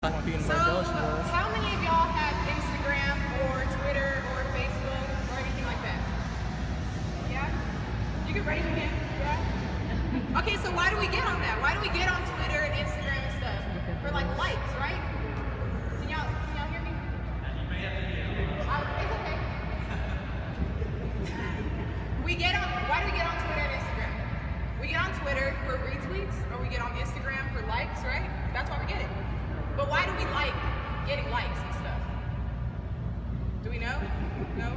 So, how many of y'all have Instagram or Twitter or Facebook or anything like that? Yeah? You can raise your hand. Yeah? Okay, so why do we get on that? Why do we get on Twitter and Instagram and stuff? For like likes, right? Can y'all hear me? It's okay. Why do we get on Twitter and Instagram? We get on Twitter for retweets, or we get on Instagram for likes, right? That's why we get it. But why do we like getting likes and stuff? Do we know? No?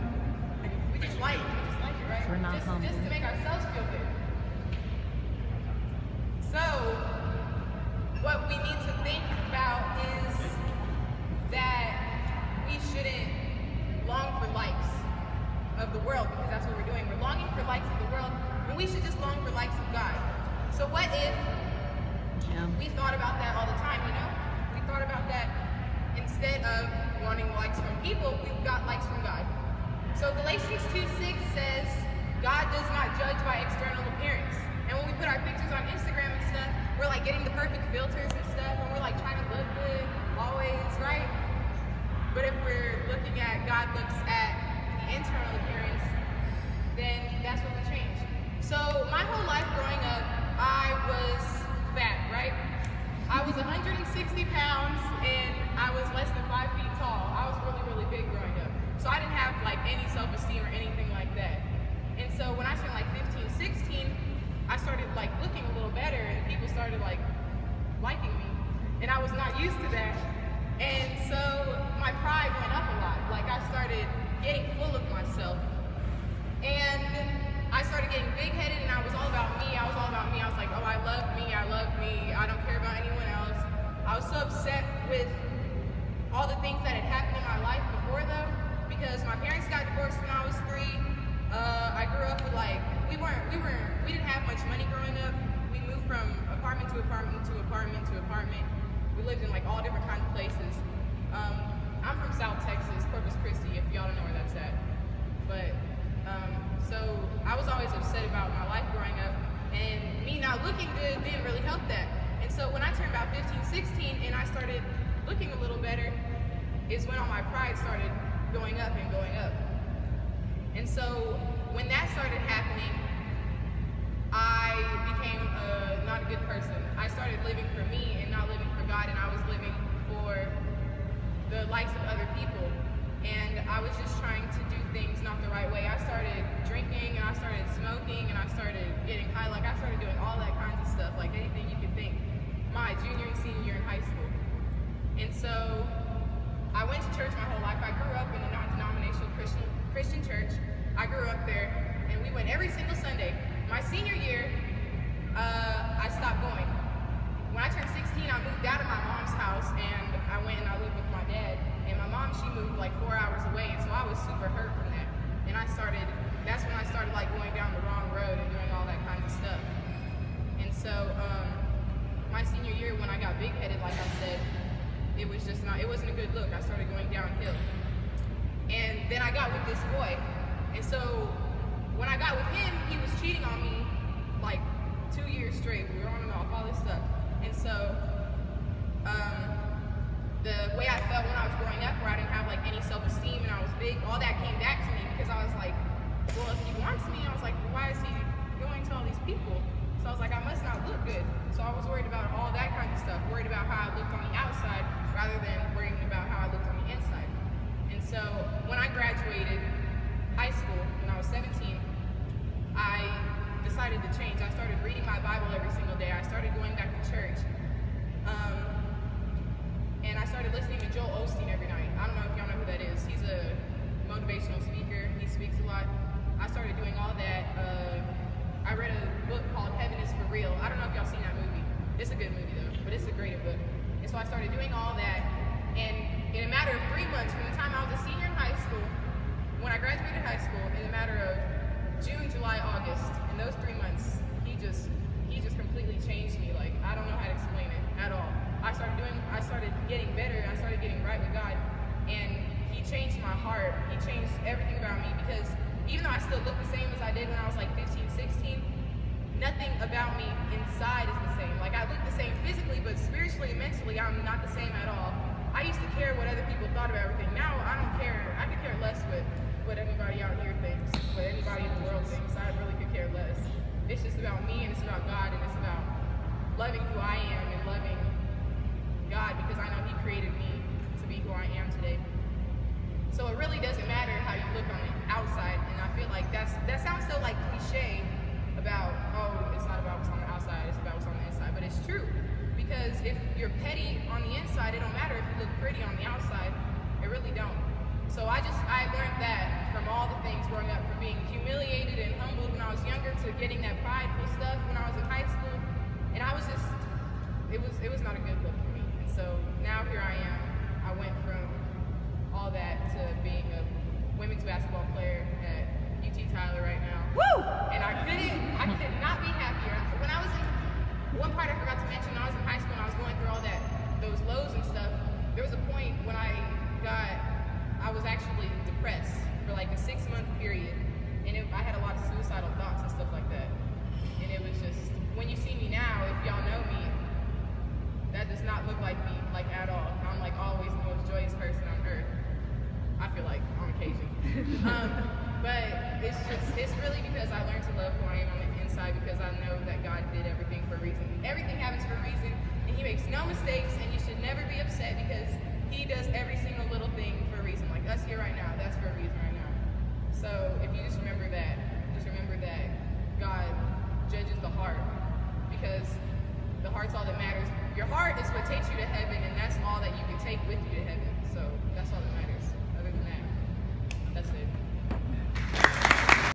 We just like it, right? We're not just to make ourselves feel good. So, what we need to think about is that we shouldn't long for likes of the world, because that's what we're doing. We're longing for likes of the world, when we should just long for likes of God. So what if we thought about that all the time, you know? We thought about that instead of wanting likes from people, we got likes from God. So Galatians 2:6 says, God does not judge by external appearance. And when we put our pictures on Instagram and stuff, we're like getting the perfect filters and stuff, and we're like trying to look good always, right? But if we're looking at, God looks at the internal appearance, then that's what we change. So my whole life growing up, I was fat, right? I was 160 pounds and I was less than 5 feet tall. I was really, really big growing up. So I didn't have like any self-esteem or anything like that. And so when I turned like 15, 16, I started like looking a little better and people started like liking me. And I was not used to that. And so my pride went up a lot. Like I started getting full of myself. And I started getting big-headed and I was all about me. I was like, oh, I love me. I don't care about anyone else. I was so upset with all the things that had happened in my life before though, because my parents got divorced when I was 3. I grew up with like, we didn't have much money growing up. We moved from apartment to apartment to apartment to apartment. We lived in like all different kinds of places. I'm from South Texas, Corpus Christi, if y'all don't know where that's at. But, so I was always upset about my life growing up, and me not looking good didn't really help that. And so when I turned about 15, 16, and I started looking a little better, is when all my pride started going up and going up. And so when that started happening, I became not a good person. I started living for me and not living for God, and I was living for the likes of other people. And I was just trying to do things not the right way. I started drinking, and I started smoking, and I started getting high. Like I started doing all that kinds of stuff, like anything you could think, my junior and senior year in high school. And so I went to church my whole life. I grew up in a non-denominational Christian church. I grew up there, and we went every single Sunday. My senior year, I stopped going. When I turned 16, I moved out of my mom's house, and I went and I lived with my dad. And my mom, she moved like 4 hours away, and so I was super hurt from that. And that's when I started like going down the wrong road and doing all that kinds of stuff. And so, my senior year, when I got big-headed, like I said, it wasn't a good look. I started going downhill. And then I got with this boy. And so, when I got with him, he was cheating on me like 2 years straight. We were on and off, all this stuff. And so, the way I felt when I was growing up, where I didn't have like any self-esteem and I was big, all that came back to me, because I was like, well, if he wants me, I was like, well, why is he going to all these people? So I was like, I must not look good. So I was worried about all that kind of stuff, worried about how I looked on the outside rather than worrying about how I looked on the inside. And so when I graduated high school when I was 17, I decided to change. I started reading my Bible every single day. I started going back to church. And I started listening to Joel Osteen every night. I don't know if y'all know who that is. He's a motivational speaker. He speaks a lot. I started doing all that. I read a book called Heaven is for Real. I don't know if y'all seen that movie. It's a good movie though, but it's a great book. And so I started doing all that. And in a matter of 3 months, from the time I was a senior in high school, when I graduated high school, in a matter of June, July, August, in those 3 months, he just completely changed me. Like, I don't know how to explain it at all. I started getting better, I started getting right with God, and he changed my heart. He changed everything about me, because even though I still look the same as I did when I was like 15, 16, nothing about me inside is the same. Like, I look the same physically, but spiritually and mentally, I'm not the same at all. it's just about me, and it's about God, and it's about loving who I am and loving God, because I know He created me to be who I am today. So it really doesn't matter how you look on the outside, and I feel like that sounds so like cliche about, oh, it's not about what's on the outside, it's about what's on the inside, but it's true. Because if you're petty on the inside, it don't matter if you look pretty on the outside. It really don't. So I learned that from all the things growing up, from being humiliated and humbled when I was younger to getting that prideful stuff when I was in high school. And I was just, it was not a good look for me. And so now here I am. I went from all that to being a women's basketball player at UT Tyler right now. Woo! And I could not be happier. When I was in, one part I forgot to mention, when I was in high school and I was going through all those lows and stuff, there was a point when I was actually depressed for like a 6-month period, and I had a lot of suicidal thoughts and stuff like that. And it was just, when you see me now, if y'all know me, that does not look like me, like at all. I'm like always the most joyous person on earth. I feel like on occasion. But it's really because I learned to love who I am on the inside, because I know that God did everything for a reason. Everything happens for a reason, and He makes no mistakes, and you should never be upset because He does every single little thing for a reason. Like us here right now, that's for a reason right now. So if you just remember that God judges the heart, because the heart's all that matters. Your heart is what takes you to heaven, and that's all that you can take with you to heaven. So that's all that matters. Other than that, that's it.